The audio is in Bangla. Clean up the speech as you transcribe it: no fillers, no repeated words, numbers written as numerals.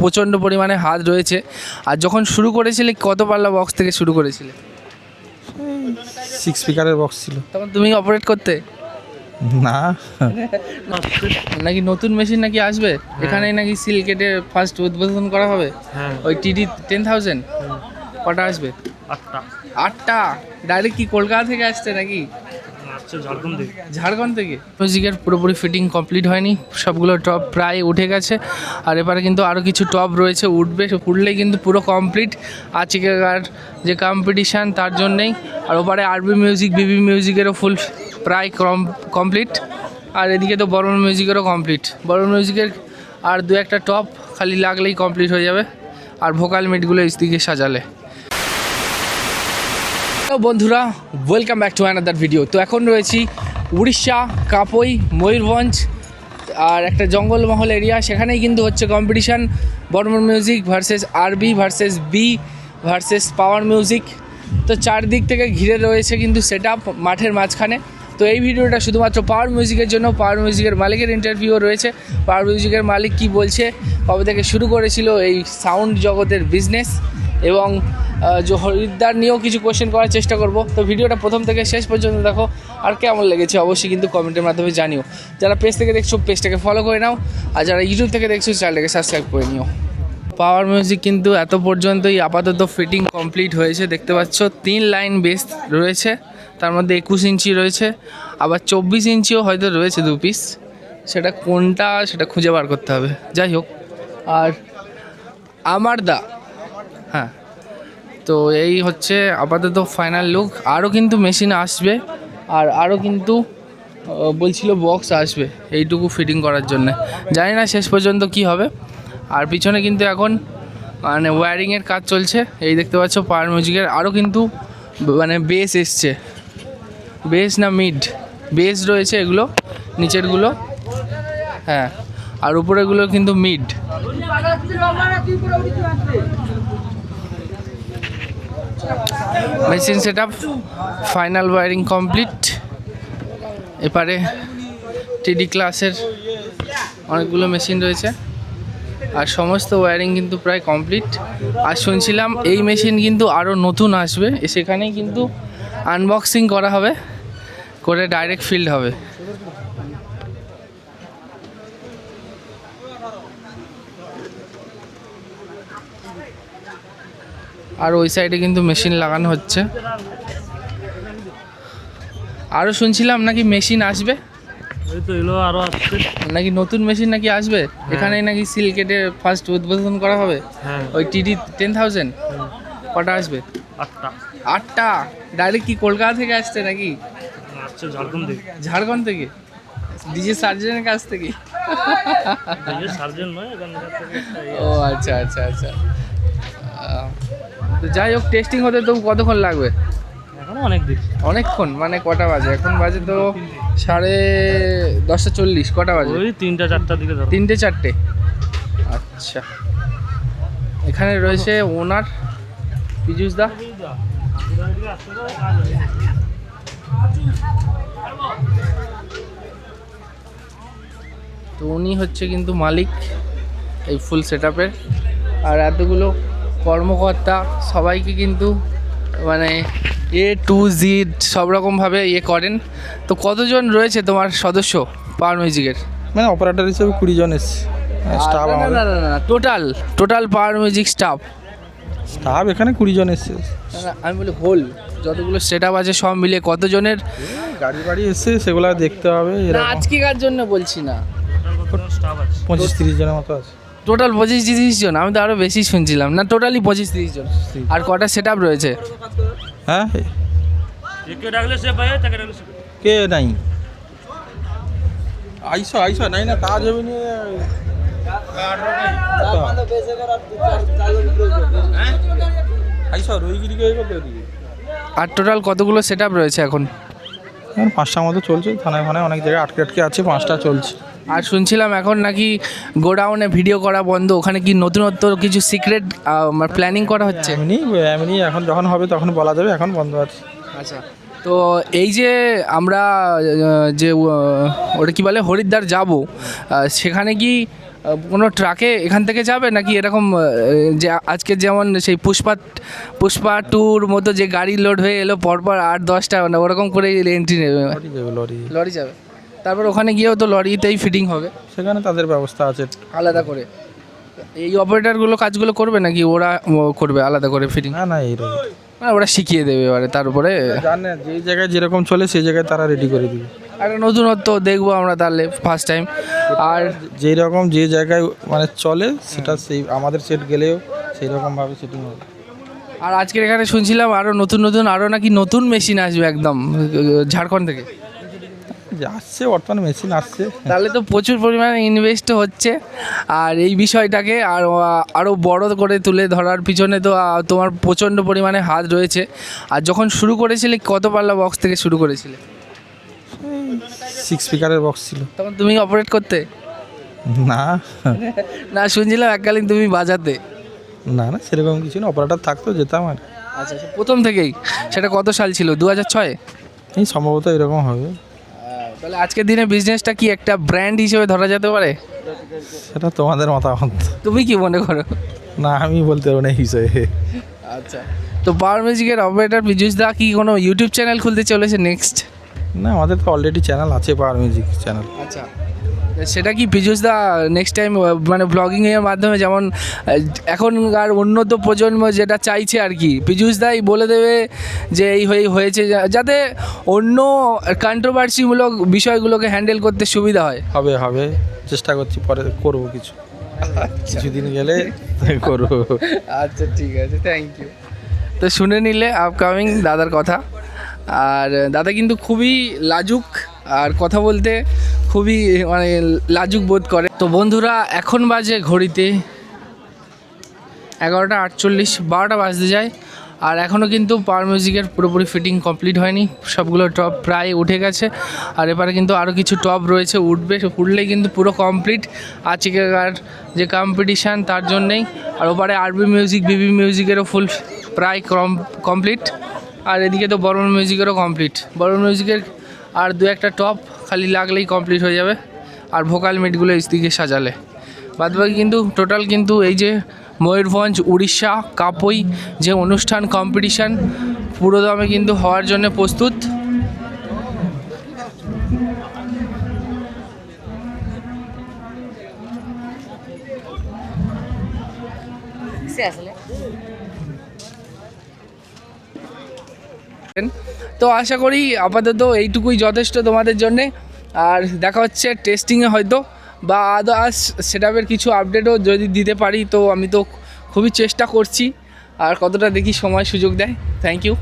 প্রচণ্ড পরিমাণে হাত রয়েছে। আর যখন শুরু করেছিলে কত পাল্লা বক্স থেকে শুরু করেছিলে? 6 স্পিকারের বক্স ছিল। তখন তুমি অপারেট করতে না, নাকি নতুন মেশিন নাকি আসবে এখানেই, নাকি সিলকেটে ফার্স্ট উদ্বোধন করা হবে? ওই টিডি 10,000 কটা আসবে? 8টা। ডাইরেক্ট কি কলকাতা থেকে আসছে নাকি? ঝাড়খণ্ড থেকে। মিউজিকের পুরোপুরি ফিটিং কমপ্লিট হয়নি, সবগুলো টপ প্রায় উঠে গেছে। আর এবারে কিন্তু আরও কিছু টপ রয়েছে, উঠলেই কিন্তু পুরো কমপ্লিট আজকেকার যে কম্পিটিশান তার জন্যেই। আর ওপারে আরবি মিউজিক, বিবি মিউজিকেরও ফুল প্রায় কমপ্লিট। আর এদিকে তো বর্মন মিউজিকেরও কমপ্লিট। বর্মন মিউজিকের আর 2-1টা টপ খালি লাগলেই কমপ্লিট হয়ে যাবে। আর ভোকাল মিটগুলো দিকে সাজালে। তো বন্ধুরা, welcome back to another video. তো এখন রয়েছি উড়িষ্যা, কাপই, ময়ূরভঞ্জ আর একটা জঙ্গলমহল এরিয়া। সেখানেই কিন্তু হচ্ছে কম্পিটিশান, বর্মন মিউজিক ভার্সেস আরবি versus B versus power music. তো চারদিক থেকে ঘিরে রয়েছে কিন্তু সেট আপ মাঠের মাঝখানে। তো এই ভিডিওটা শুধুমাত্র পাওয়ার মিউজিকের জন্য। পাওয়ার মিউজিকের মালিকের ইন্টারভিউও রয়েছে। পাওয়ার মিউজিকের মালিক কি বলছে, কবে থেকে শুরু করেছিল এই সাউন্ড জগতের বিজনেস, এবং যে হরিদ্বার নিয়েও কিছু কোয়েশ্চেন করার চেষ্টা করব। তো ভিডিওটা প্রথম থেকে শেষ পর্যন্ত দেখো, আর কেমন লেগেছে অবশ্যই কিন্তু কমেন্টের মাধ্যমে জানিও। যারা পেজ থেকে দেখছো পেজটাকে ফলো করে নাও, আর যারা ইউটিউব থেকে দেখছো চ্যানেলটাকে সাবস্ক্রাইব করে নিও। পাওয়ার মিউজিক কিন্তু এত পর্যন্তই আপাতত ফিটিং কমপ্লিট হয়েছে। দেখতে পাচ্ছ 3 লাইন বেস রয়েছে, তার মধ্যে 21 ইঞ্চি রয়েছে, আবার 24 ইঞ্চিও হয়তো রয়েছে 2 পিস। সেটা কোনটা সেটা খুঁজে বার করতে হবে। যাই হোক, আর আমার হ্যাঁ, তো এই হচ্ছে আপাতত ফাইনাল লুক। আরও কিন্তু মেশিন আসবে, আর আরও কিন্তু বলছিল বক্স আসবে এইটুকু ফিটিং করার জন্য। জানি না শেষ পর্যন্ত কি হবে। আর পিছনে কিন্তু এখন মানে ওয়্যারিংয়ের কাজ চলছে। এই দেখতে পাচ্ছ পাওয়ার মিউজিকের আরও কিন্তু মানে বেস এসছে, বেস না মিড, বেস রয়েছে এগুলো নিচেরগুলো, হ্যাঁ, আর উপরেগুলো কিন্তু mid. Machine set up final, wiring complete. এপারে টিডি ক্লাসের অনেকগুলো মেশিন রয়েছে, আর সমস্ত ওয়্যারিং কিন্তু প্রায় কমপ্লিট। আর শুনছিলাম এই মেশিন কিন্তু আরও নতুন আসবে, সেখানেই কিন্তু আনবক্সিং করা হবে, করে ডাইরেক্ট ফিল্ড হবে। আর ওই সাইডে কিন্তু মেশিন লাগানো হচ্ছে। আরও শুনছিলাম নাকি মেশিন আসবে, নাকি নতুন মেশিন নাকি আসবে এখানেই, নাকি সিলকেটে ফার্স্ট উদ্বোধন করা হবে। ওই টিডি 10,000 কটা আসবে? 8টা। ডাইরেক্ট কি কলকাতা থেকে আসছে নাকি? ঝাড়খণ্ড থেকে ডিজে সার্জেনের কাছ থেকে? ও আচ্ছা আচ্ছা আচ্ছা। তো যাই হোক, টেস্টিং হতে তো কতক্ষণ লাগবে? অনেকক্ষণ, মানে কটা বাজে এখন? বাজে তো 10:40। কটা বাজে? 3-4টার দিকে। 3-4। আচ্ছা, এখানে রয়েছে ওনার পীযুষ দা। তো উনি হচ্ছে কিন্তু মালিক এই ফুল সেট আপের। আর এতগুলো কর্মকর্তা সবাইকে কিন্তু মানে A to Z সব রকমভাবে করেন। তো কতজন রয়েছে তোমার সদস্য পাওয়ার মিউজিকের? মানে অপারেটর হিসেবে 20 জন এসছে স্টাফ। না না না না, টোটাল পাওয়ার মিউজিক স্টাফ এখানে 20 জন এসছে। আমি বলি হোল যতগুলো সেট আপ আছে সব মিলিয়ে কতজনের গাড়ি এসছে সেগুলো দেখতে হবে। আজকেকার জন্য বলছি না, 25-30 জনের মতো আছে। টোটাল 25-30 জন? আমি তো আরও বেশি শুনছিলাম। না, টোটালি 25-30 জন। আর কটা সেট আপ রয়েছে? হ্যাঁ, কে নাই আইসো নাই না কাজ হবে নি। আর টোটাল কতগুলো সেট আপ রয়েছে এখন? 5টার মতো চলছে। থানায় অনেক জায়গায় আটকে আছে, 5টা চলছে। আর শুনছিলাম এখন নাকি গোডাউনে ভিডিও করা বন্ধ, ওখানে কি নতুনত্ব কিছু সিক্রেট প্ল্যানিং করা হচ্ছে? এমনি এখন যখন হবে তখন বলা যাবে, এখন বন্ধ আছে। আচ্ছা, তো এই যে আমরা যে ওটা কি বলে হরিদ্বার যাব, সেখানে কি কোনো ট্রাকে এখান থেকে যাবে নাকি এরকম যে আজকে যেমন সেই পুষ্পা টুর মতো যে গাড়ি লোড হয়ে এলো পরপর 8-10টা না ওরকম করে এন্ট্রি নেবে? লরি যাবে লরি, লরি যাবে, তারপর ওখানে গিয়েও তো লরিতেই ফিটিং হবে সেখানে তাদের ব্যবস্থা আছে। আলাদা করে। এই অপারেটরগুলো কাজগুলো করবে নাকি ওরা করবে আলাদা করে ফিটিং? না না এইরকম মানে ওরা শিখিয়ে দেবে এবারে, তারপরে জানে যেই জায়গায় যেরকম চলে সেই জায়গায় তারা রেডি করে দিবে। একটা নতুনত্ব দেখবো আমরা তাহলে ফার্স্ট টাইম। আর যেই রকম যে জায়গায় মানে চলে সেটা সেই আমাদের সেট গেলেও সেই রকমভাবে সেটিং হবে। আর আজকের এখানে শুনছিলাম আরও নতুন আরও নাকি নতুন মেশিন আসবে একদম ঝাড়খণ্ড থেকে। যে আসছে বর্তমানে মেশিন আসছে, তাহলে তো প্রচুর পরিমাণে ইনভেস্ট হচ্ছে। আর এই বিষয়টাকে আরও বড় করে তুলে ধরার পিছনে তো তোমার প্রচণ্ড পরিমাণে হাত রয়েছে। আর যখন শুরু করেছিলে কত পাল্লা বক্স থেকে শুরু করেছিলে? 6 স্পিকারের বক্স ছিল। তখন তুমি অপারেট করতে? না না, শুনছিলাম এককালীন তুমি বাজাতে। না না সেরকম কিছু না, অপারেটর থাকতো যেতাম আর। আচ্ছা, প্রথম থেকেই? সেটা কত সাল ছিল, 2006? এই সম্ভবত এরকম হবে। তাহলে আজকের দিনে বিজনেসটা কি একটা ব্র্যান্ড হিসেবে ধরা যেতে পারে? সেটা তোমাদের মতামত। তুমি কি মনে করো? না আমি বলতে পারবো না এই বিষয়ে। আচ্ছা, তো পাওয়ার মিউজিকের অপারেটর পীযূষ দা কি কোনো ইউটিউব চ্যানেল খুলতে চলেছে নেক্সট? না আমাদের তো অলরেডি চ্যানেল আছে, পাওয়ার মিউজিক চ্যানেল। আচ্ছা, সেটা কি পীযূষ দা নেক্সট টাইম মানে ব্লগিংয়ের মাধ্যমে যেমন এখনকার উন্নত প্রজন্ম যেটা চাইছে আর কি, পীযূষ দাই বলে দেবে যে এই হয়েছে, যাতে অন্য কন্ট্রোভার্সিমূলক বিষয়গুলোকে হ্যান্ডেল করতে সুবিধা হয়? হবে হবে চেষ্টা করছি, পরে করবো কিছু, কিছুদিন গেলে করবো। আচ্ছা ঠিক আছে, থ্যাংক ইউ। তো শুনে নিলে আপকামিং দাদার কথা। আর দাদা কিন্তু খুবই লাজুক, আর কথা বলতে খুবই মানে লাজুক বোধ করে। তো বন্ধুরা এখন বাজে ঘড়িতে 11:48, 12টা বাজতে যায়। আর এখনও কিন্তু পাওয়ার মিউজিকের পুরোপুরি ফিটিং কমপ্লিট হয়নি, সবগুলো টপ প্রায় উঠে গেছে। আর এবারে কিন্তু আরও কিছু টপ রয়েছে, উঠলেই কিন্তু পুরো কমপ্লিট আজকের যে কম্পিটিশান তার জন্যেই। আর ওপারে আরবি মিউজিক, বিবি মিউজিকেরও ফুল প্রায় কমপ্লিট। আর এদিকে তো বর্মন মিউজিকেরও কমপ্লিট। বর্মন মিউজিকের আর 2-1টা টপ খালি লাগলেই কমপ্লিট হয়ে যাবে, আর ভোকাল মিটগুলো দিকে সাজালে বাদবাকি কিন্তু টোটাল কিন্তু এই যে ময়ূরভঞ্জ উড়িষ্যা কাপই যে অনুষ্ঠান কম্পিটিশান পুরো দমে কিন্তু হওয়ার জন্য প্রস্তুত। তো আশা করি আপাতত এইটুকুই যথেষ্ট তোমাদের জন্যে। আর দেখা হচ্ছে টেস্টিংয়ে হয়তো, বা আদার্স সেটআপের কিছু আপডেটও যদি দিতে পারি, তো আমি তো খুবই চেষ্টা করছি। আর কতটা দেখি সময় সুযোগ দেয়। Thank you.